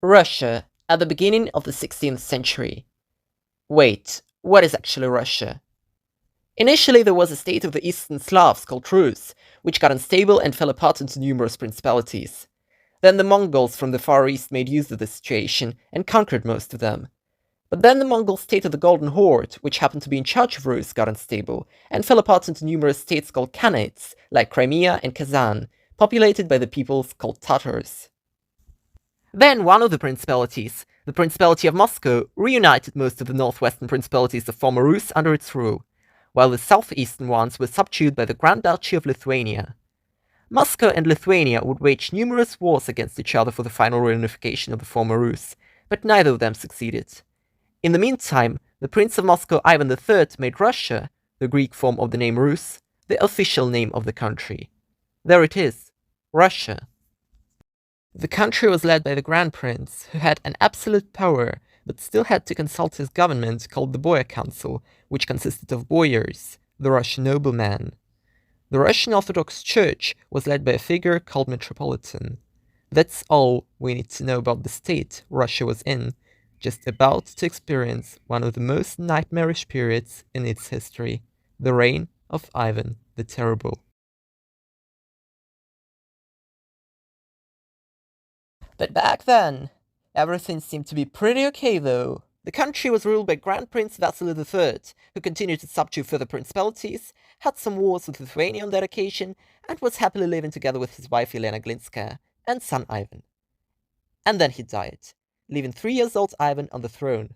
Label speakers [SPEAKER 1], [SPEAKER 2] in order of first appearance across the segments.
[SPEAKER 1] Russia at the beginning of the 16th century. Wait, what is actually Russia? Initially, there was a state of the Eastern Slavs called Rus, which got unstable and fell apart into numerous principalities. Then the Mongols from the Far East made use of this situation and conquered most of them. But then the Mongol state of the Golden Horde, which happened to be in charge of Rus, got unstable and fell apart into numerous states called Khanates, like Crimea and Kazan, populated by the peoples called Tatars. Then one of the principalities, the Principality of Moscow, reunited most of the northwestern principalities of former Rus under its rule, while the southeastern ones were subdued by the Grand Duchy of Lithuania. Moscow and Lithuania would wage numerous wars against each other for the final reunification of the former Rus, but neither of them succeeded. In the meantime, the Prince of Moscow Ivan III made Russia, the Greek form of the name Rus, the official name of the country. There it is, Russia. The country was led by the Grand Prince, who had an absolute power, but still had to consult his government called the Boyar Council, which consisted of boyars, the Russian noblemen. The Russian Orthodox Church was led by a figure called Metropolitan. That's all we need to know about the state Russia was in, just about to experience one of the most nightmarish periods in its history, the reign of Ivan the Terrible. But back then, everything seemed to be pretty okay though. The country was ruled by Grand Prince Vasily III, who continued to subdue further principalities, had some wars with Lithuania on that occasion, and was happily living together with his wife Yelena Glinskaya and son Ivan. And then he died, leaving 3-year-old Ivan on the throne.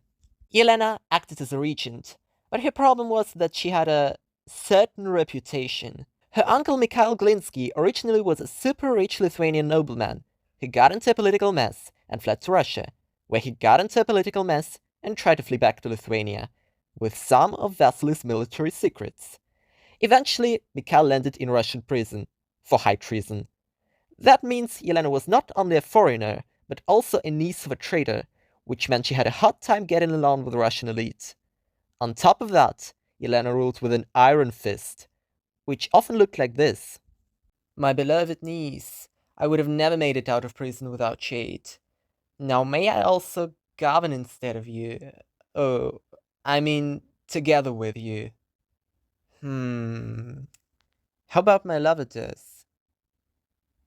[SPEAKER 1] Yelena acted as a regent, but her problem was that she had a certain reputation. Her uncle Mikhail Glinsky originally was a super rich Lithuanian nobleman. He got into a political mess and fled to Russia, where he got into a political mess and tried to flee back to Lithuania, with some of Vasily's military secrets. Eventually, Mikhail landed in Russian prison for high treason. That means Yelena was not only a foreigner, but also a niece of a traitor, which meant she had a hard time getting along with the Russian elite. On top of that, Yelena ruled with an iron fist, which often looked like this. My beloved niece, I would have never made it out of prison without shade. Now may I also govern instead of you? Oh, I mean, together with you. How about my lover does?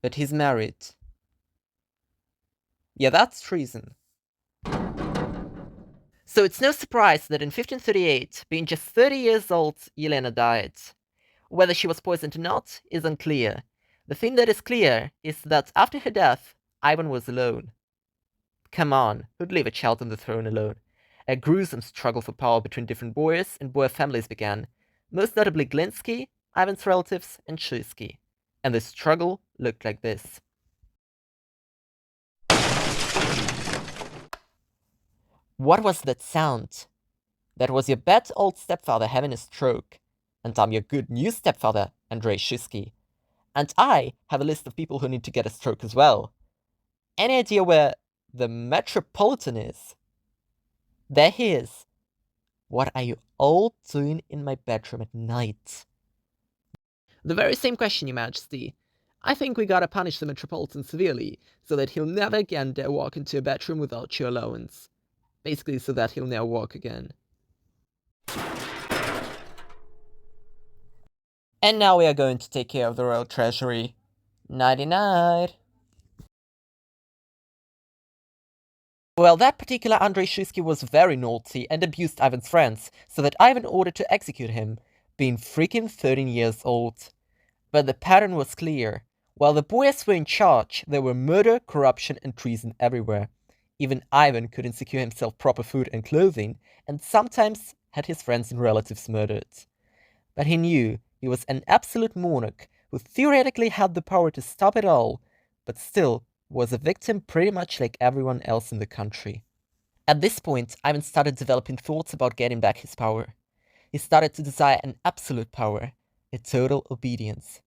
[SPEAKER 1] But he's married. Yeah, that's treason. So it's no surprise that in 1538, being just 30 years old, Yelena died. Whether she was poisoned or not is unclear. The thing that is clear is that after her death, Ivan was alone. Come on, who'd leave a child on the throne alone? A gruesome struggle for power between different boyars and boyar families began, most notably Glinsky, Ivan's relatives, and Shuisky. And the struggle looked like this. What was that sound? That was your bad old stepfather having a stroke. And I'm your good new stepfather, Andrei Shuisky. And I have a list of people who need to get a stroke as well. Any idea where the Metropolitan is? There he is. What are you all doing in my bedroom at night? The very same question, Your Majesty. I think we gotta punish the Metropolitan severely, so that he'll never again dare walk into a bedroom without your allowance. Basically, so that he'll never walk again. And now we are going to take care of the royal treasury. Nighty-night. Well, that particular Andrei Shuisky was very naughty and abused Ivan's friends, so that Ivan ordered to execute him, being freaking 13 years old. But the pattern was clear. While the boyars were in charge, there were murder, corruption, and treason everywhere. Even Ivan couldn't secure himself proper food and clothing, and sometimes had his friends and relatives murdered. But he knew he was an absolute monarch who theoretically had the power to stop it all, but still was a victim pretty much like everyone else in the country. At this point, Ivan started developing thoughts about getting back his power. He started to desire an absolute power, a total obedience.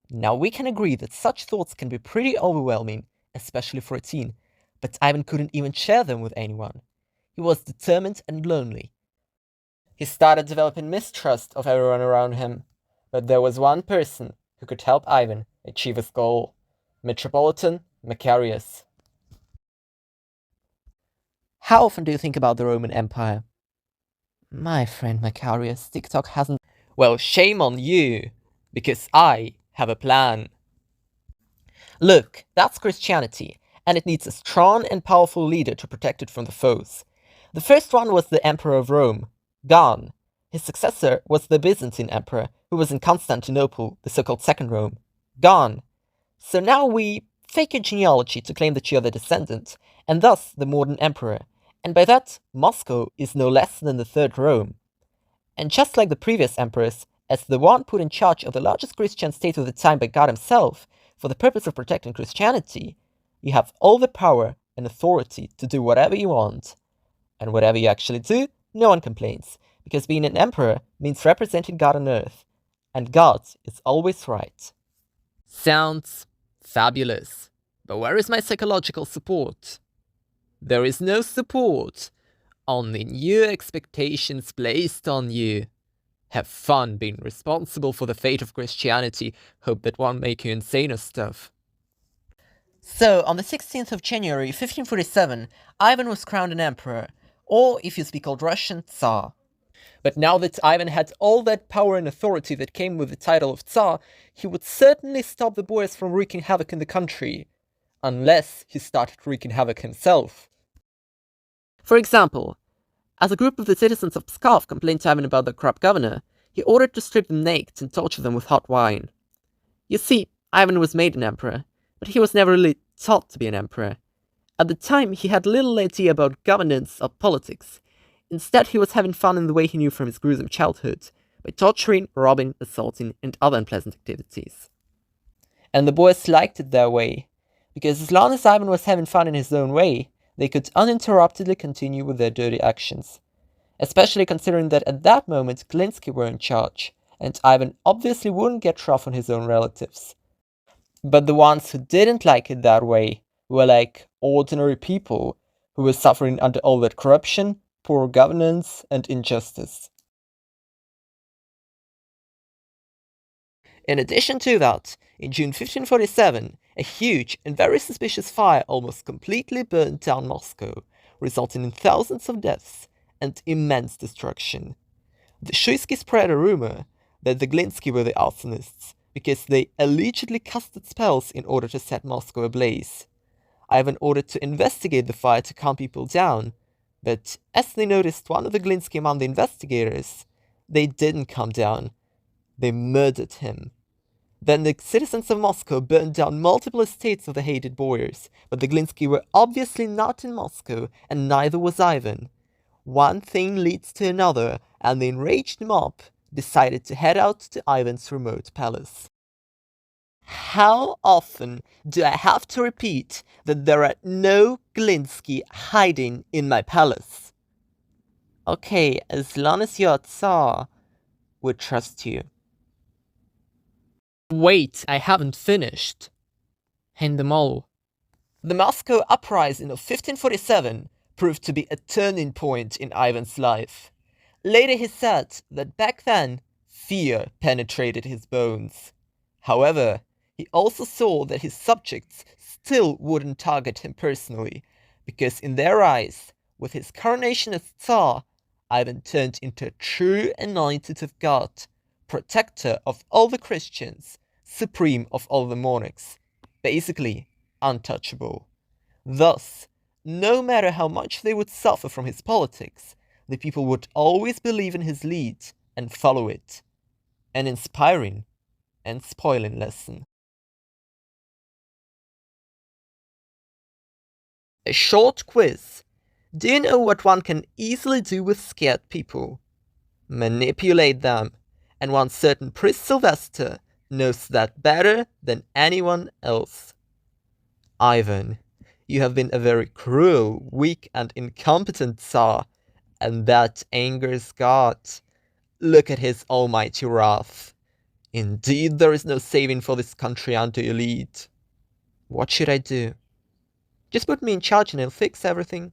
[SPEAKER 1] Now we can agree that such thoughts can be pretty overwhelming, especially for a teen, but Ivan couldn't even share them with anyone. He was determined and lonely. He started developing mistrust of everyone around him, but there was one person who could help Ivan achieve his goal: Metropolitan Macarius. How often do you think about the Roman Empire? My friend Macarius, TikTok hasn't. Well, shame on you, because I have a plan. Look, that's Christianity, and it needs a strong and powerful leader to protect it from the foes. The first one was the Emperor of Rome, gone. His successor was the Byzantine Emperor, who was in Constantinople, the so-called Second Rome, gone. So now we fake a genealogy to claim that you are the descendant, and thus the modern emperor, and by that, Moscow is no less than the Third Rome. And just like the previous emperors, as the one put in charge of the largest Christian state of the time by God himself, for the purpose of protecting Christianity, you have all the power and authority to do whatever you want. And whatever you actually do, no one complains, because being an emperor means representing God on earth, and God is always right. Sounds fabulous. But where is my psychological support? There is no support. Only new expectations placed on you. Have fun being responsible for the fate of Christianity. Hope that won't make you insane or stuff. So, on the 16th of January 1547, Ivan was crowned an emperor, or if you speak Old Russian, Tsar. But now that Ivan had all that power and authority that came with the title of Tsar, he would certainly stop the boys from wreaking havoc in the country. Unless he started wreaking havoc himself. For example, as a group of the citizens of Pskov complained to Ivan about the corrupt governor, he ordered to strip them naked and torture them with hot wine. You see, Ivan was made an emperor, but he was never really taught to be an emperor. At the time, he had little idea about governance or politics. Instead, he was having fun in the way he knew from his gruesome childhood, by torturing, robbing, assaulting, and other unpleasant activities. And the boys liked it their way, because as long as Ivan was having fun in his own way, they could uninterruptedly continue with their dirty actions. Especially considering that at that moment Glinsky were in charge, and Ivan obviously wouldn't get rough on his own relatives. But the ones who didn't like it that way were like ordinary people who were suffering under all that corruption, poor governance, and injustice. In addition to that, in June 1547, a huge and very suspicious fire almost completely burned down Moscow, resulting in thousands of deaths and immense destruction. The Shuisky spread a rumor that the Glinsky were the arsonists, because they allegedly casted spells in order to set Moscow ablaze. Ivan ordered to investigate the fire to calm people down, but as they noticed one of the Glinsky among the investigators, they didn't calm down. They murdered him. Then the citizens of Moscow burned down multiple estates of the hated boyars, but the Glinsky were obviously not in Moscow, and neither was Ivan. One thing leads to another, and the enraged mob decided to head out to Ivan's remote palace. How often do I have to repeat that there are no Glinsky hiding in my palace? Okay, as long as you're Tsar, we'll trust you. Wait, I haven't finished. Hang them all. The Moscow uprising of 1547 proved to be a turning point in Ivan's life. Later he said that back then, fear penetrated his bones. However, he also saw that his subjects still wouldn't target him personally, because in their eyes, with his coronation as Tsar, Ivan turned into a true anointed of God, protector of all the Christians, supreme of all the monarchs, basically untouchable. Thus, no matter how much they would suffer from his politics, the people would always believe in his lead and follow it. An inspiring and spoiling lesson. A short quiz. Do you know what one can easily do with scared people? Manipulate them. And one certain Priest Sylvester knows that better than anyone else. Ivan, you have been a very cruel, weak, and incompetent Tsar, and that angers God. Look at his almighty wrath. Indeed, there is no saving for this country under your lead. What should I do? Just put me in charge and I'll fix everything.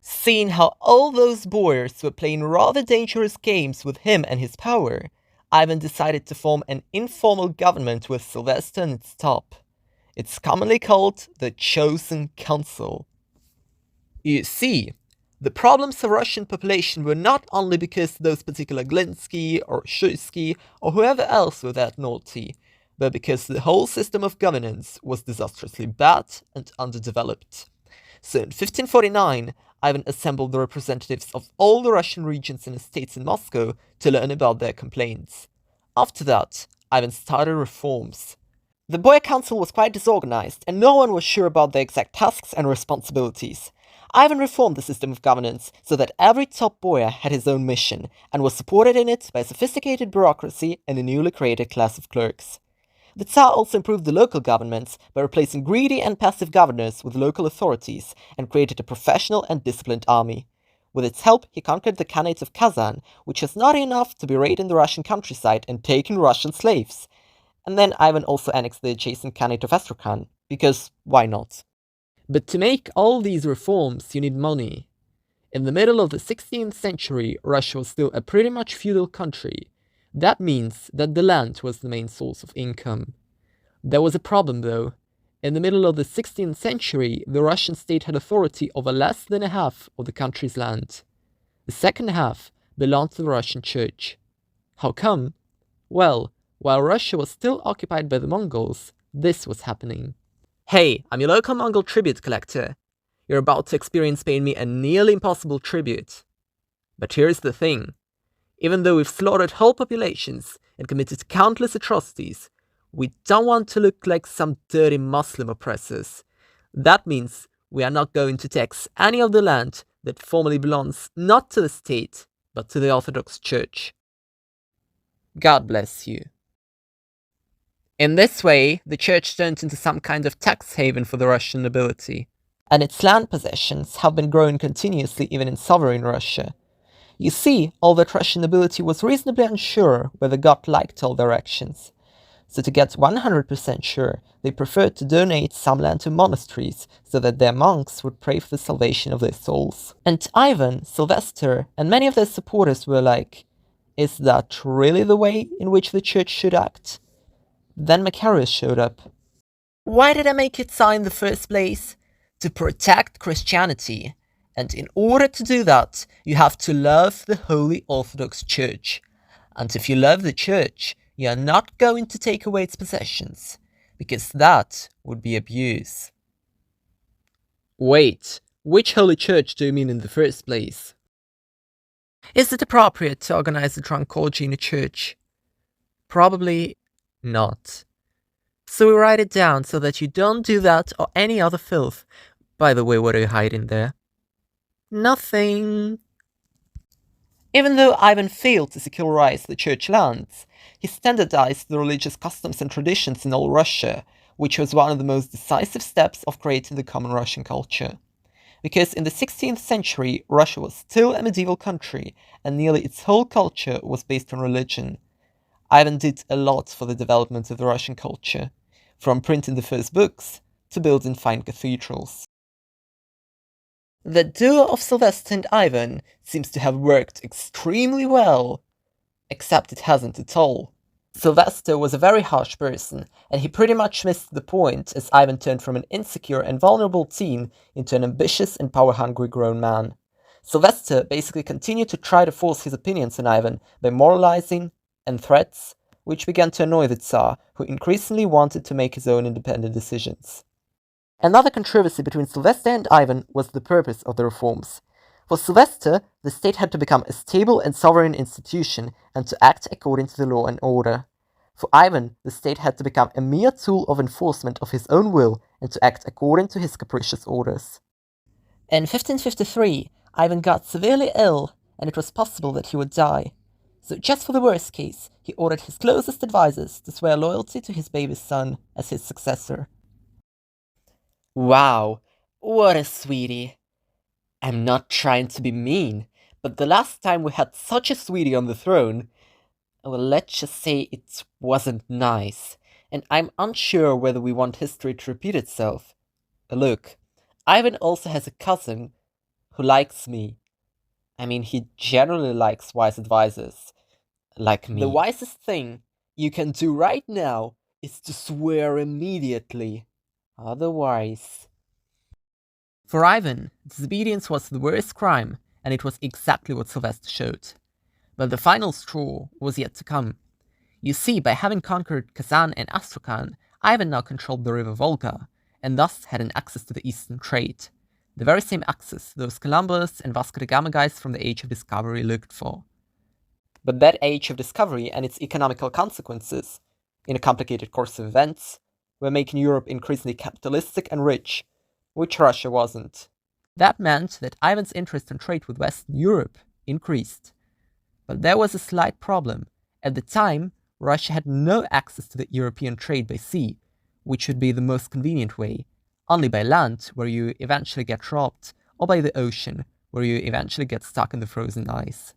[SPEAKER 1] Seeing how all those boyars were playing rather dangerous games with him and his power, Ivan decided to form an informal government with Sylvester in its top. It's commonly called the Chosen Council. You see, The problems of Russian population were not only because those particular Glinsky or Shuisky or whoever else were that naughty, but because the whole system of governance was disastrously bad and underdeveloped. So in 1549, Ivan assembled the representatives of all the Russian regions and estates in Moscow to learn about their complaints. After that, Ivan started reforms. The Boyar Council was quite disorganized, and no one was sure about their exact tasks and responsibilities. Ivan reformed the system of governance so that every top boyar had his own mission, and was supported in it by a sophisticated bureaucracy and a newly created class of clerks. The Tsar also improved the local governments by replacing greedy and passive governors with local authorities and created a professional and disciplined army. With its help, he conquered the Khanate of Kazan, which was not enough to be raiding the Russian countryside and taking Russian slaves. And then Ivan also annexed the adjacent Khanate of Astrakhan, because why not? But to make all these reforms, you need money. In the middle of the 16th century, Russia was still a pretty much feudal country. That means that the land was the main source of income. There was a problem though. In the middle of the 16th century, the Russian state had authority over less than a half of the country's land. The second half belonged to the Russian Church. How come? Well, while Russia was still occupied by the Mongols, this was happening. Hey, I'm your local Mongol tribute collector. You're about to experience paying me a nearly impossible tribute. But here's the thing. Even though we've slaughtered whole populations and committed countless atrocities, we don't want to look like some dirty Muslim oppressors. That means we are not going to tax any of the land that formerly belongs not to the state, but to the Orthodox Church. God bless you. In this way, the church turned into some kind of tax haven for the Russian nobility. And its land possessions have been growing continuously even in sovereign Russia. You see, all that Russian nobility was reasonably unsure whether God liked all their actions. So to get 100% sure, they preferred to donate some land to monasteries so that their monks would pray for the salvation of their souls. And Ivan, Sylvester, and many of their supporters were like, is that really the way in which the church should act? Then Macarius showed up. Why did I make it Tsar in the first place? To protect Christianity. And in order to do that, you have to love the Holy Orthodox Church. And if you love the Church, you are not going to take away its possessions, because that would be abuse. Wait, which Holy Church do you mean in the first place? Is it appropriate to organize a drunk orgy in a church? Probably not. So we write it down so that you don't do that or any other filth. By the way, what are you hiding there? Nothing. Even though Ivan failed to secularize the church lands, he standardized the religious customs and traditions in all Russia, which was one of the most decisive steps of creating the common Russian culture. Because in the 16th century, Russia was still a medieval country, and nearly its whole culture was based on religion. Ivan did a lot for the development of the Russian culture, from printing the first books to building fine cathedrals. The duo of Sylvester and Ivan seems to have worked extremely well, except it hasn't at all. Sylvester was a very harsh person, and he pretty much missed the point as Ivan turned from an insecure and vulnerable teen into an ambitious and power-hungry grown man. Sylvester basically continued to try to force his opinions on Ivan by moralizing and threats, which began to annoy the Tsar, who increasingly wanted to make his own independent decisions. Another controversy between Sylvester and Ivan was the purpose of the reforms. For Sylvester, the state had to become a stable and sovereign institution and to act according to the law and order. For Ivan, the state had to become a mere tool of enforcement of his own will and to act according to his capricious orders. In 1553, Ivan got severely ill, and it was possible that he would die. So just for the worst case, he ordered his closest advisors to swear loyalty to his baby son as his successor. Wow, what a sweetie. I'm not trying to be mean, but the last time we had such a sweetie on the throne, well, let's just say it wasn't nice, and I'm unsure whether we want history to repeat itself. Look, Ivan also has a cousin who likes me. I mean, he generally likes wise advisors, like me. The wisest thing you can do right now is to swear immediately. Otherwise... For Ivan, disobedience was the worst crime, and it was exactly what Sylvester showed. But the final straw was yet to come. You see, by having conquered Kazan and Astrakhan, Ivan now controlled the river Volga, and thus had an access to the eastern trade. The very same access those Columbus and Vasco da Gama guys from the Age of Discovery looked for. But that Age of Discovery and its economical consequences, in a complicated course of events, were making Europe increasingly capitalistic and rich, which Russia wasn't. That meant that Ivan's interest in trade with Western Europe increased. But there was a slight problem. At the time, Russia had no access to the European trade by sea, which would be the most convenient way, only by land, where you eventually get robbed, or by the ocean, where you eventually get stuck in the frozen ice.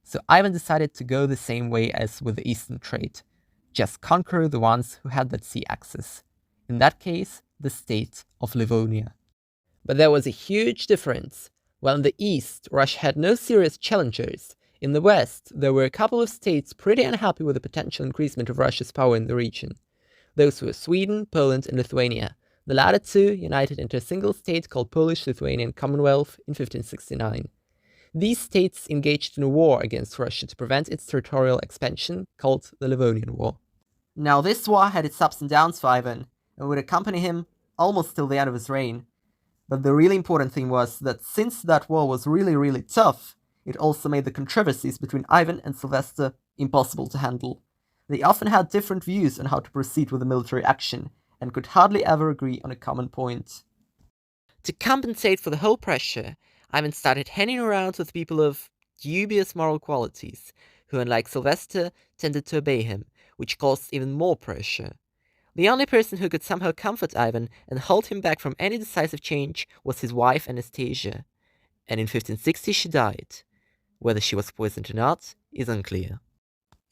[SPEAKER 1] So Ivan decided to go the same way as with the eastern trade, just conquer the ones who had that sea access. In that case, the state of Livonia. But there was a huge difference. While in the east, Russia had no serious challengers, in the west, there were a couple of states pretty unhappy with the potential increasement of Russia's power in the region. Those were Sweden, Poland, and Lithuania, the latter two united into a single state called Polish-Lithuanian Commonwealth in 1569. These states engaged in a war against Russia to prevent its territorial expansion, called the Livonian War. Now this war had its ups and downs for Ivan, and would accompany him almost till the end of his reign. But the really important thing was that since that war was really tough, it also made the controversies between Ivan and Sylvester impossible to handle. They often had different views on how to proceed with a military action, and could hardly ever agree on a common point. To compensate for the whole pressure, Ivan started hanging around with people of dubious moral qualities, who, unlike Sylvester, tended to obey him, which caused even more pressure. The only person who could somehow comfort Ivan and hold him back from any decisive change was his wife Anastasia, and in 1560 she died. Whether she was poisoned or not is unclear.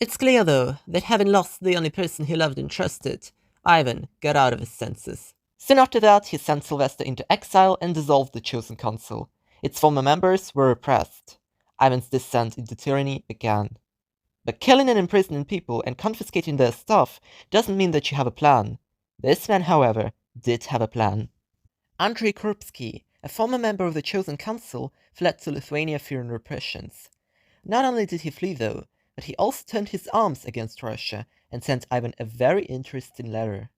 [SPEAKER 1] It's clear, though, that having lost the only person he loved and trusted, Ivan got out of his senses. Soon after that, he sent Sylvester into exile and dissolved the chosen council. Its former members were repressed. Ivan's descent into tyranny began. But killing and imprisoning people and confiscating their stuff doesn't mean that you have a plan. This man, however, did have a plan. Andrei Krupski, a former member of the chosen council, fled to Lithuania fearing repressions. Not only did he flee, though, but he also turned his arms against Russia and sent Ivan a very interesting letter.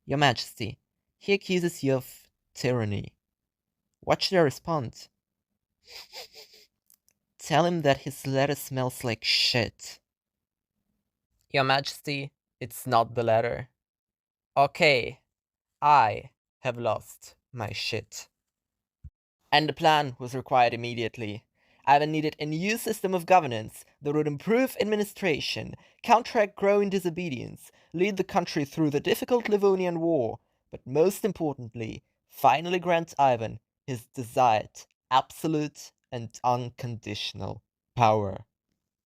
[SPEAKER 1] Your Majesty, he accuses you of tyranny. What should I respond? Tell him that his letter smells like shit. Your Majesty, it's not the letter. Okay, I have lost my shit. And the plan was required immediately. Ivan needed a new system of governance that would improve administration, counteract growing disobedience, lead the country through the difficult Livonian War, but most importantly, finally grant Ivan his desired absolute and unconditional power.